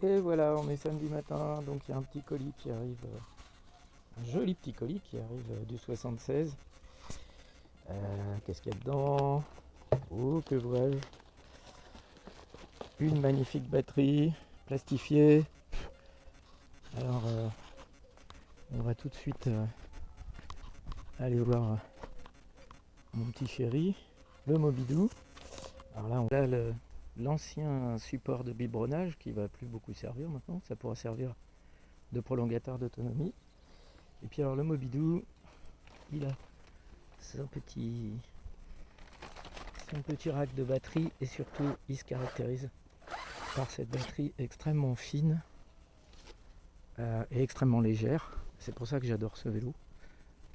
Et voilà, on est samedi matin, donc il y a un petit colis qui arrive, un joli petit colis qui arrive du 76. Qu'est-ce qu'il y a dedans? Oh, que vois-je? Une magnifique batterie plastifiée. Alors, on va tout de suite aller voir mon petit chéri, le Mobidou. Alors là, on a l'ancien support de biberonnage qui va plus beaucoup servir maintenant. Ça pourra servir de prolongateur d'autonomie. Et puis alors le Mobidou, il a son petit rack de batterie et surtout il se caractérise par cette batterie extrêmement fine et extrêmement légère. C'est pour ça que j'adore ce vélo.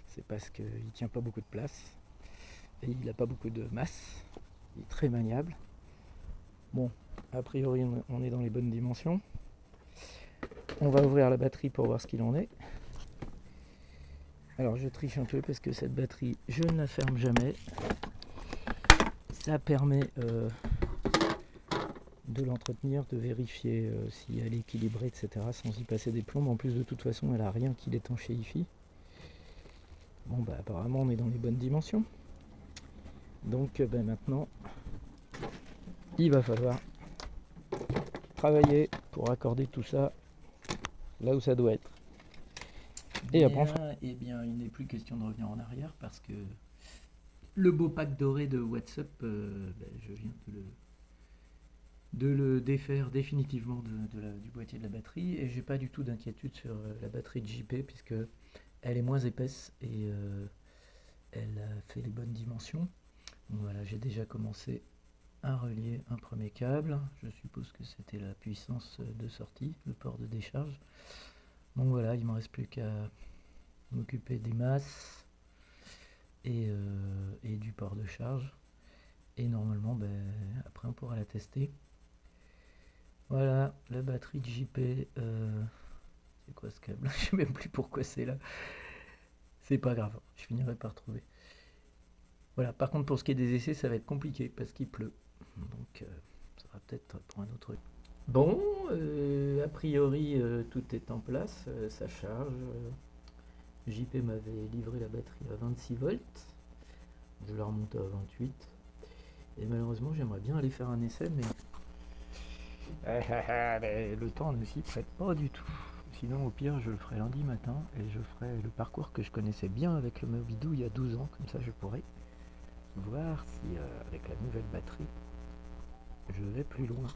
C'est parce qu'il ne tient pas beaucoup de place et il n'a pas beaucoup de masse. Il est très maniable. Bon, a priori on est dans les bonnes dimensions. On va ouvrir la batterie pour voir ce qu'il en est. Alors je triche un peu parce que cette batterie, je ne la ferme jamais. Ça permet de l'entretenir, de vérifier si elle est équilibrée, etc. sans y passer des plombes. En plus, de toute façon, elle n'a rien qui l'étanchéifie. Bon, bah apparemment, on est dans les bonnes dimensions. Donc maintenant, il va falloir travailler pour accorder tout ça là où ça doit être. Et après, eh bien, il n'est plus question de revenir en arrière parce que le beau pack doré de WhatsApp, je viens de le défaire définitivement du boîtier de la batterie et j'ai pas du tout d'inquiétude sur la batterie de JP puisque elle est moins épaisse et elle a fait les bonnes dimensions. Donc voilà, j'ai déjà commencé à relier un premier câble. Je suppose que c'était la puissance de sortie, le port de décharge. Donc voilà, il ne me reste plus qu'à m'occuper des masses et du port de charge. Et normalement, après on pourra la tester. Voilà, la batterie de JP. C'est quoi ce câble? Je sais même plus pourquoi c'est là. C'est pas grave, je finirai par trouver. Voilà, par contre pour ce qui est des essais, ça va être compliqué parce qu'il pleut. Donc ça sera peut-être pour un autre. Bon, a priori tout est en place, ça charge. JP m'avait livré la batterie à 26 volts. Je la remonte à 28. Et malheureusement j'aimerais bien aller faire un essai, mais le temps ne s'y prête pas du tout. Sinon au pire je le ferai lundi matin et je ferai le parcours que je connaissais bien avec le Mobidou il y a 12 ans, comme ça je pourrai voir si avec la nouvelle batterie je vais plus loin.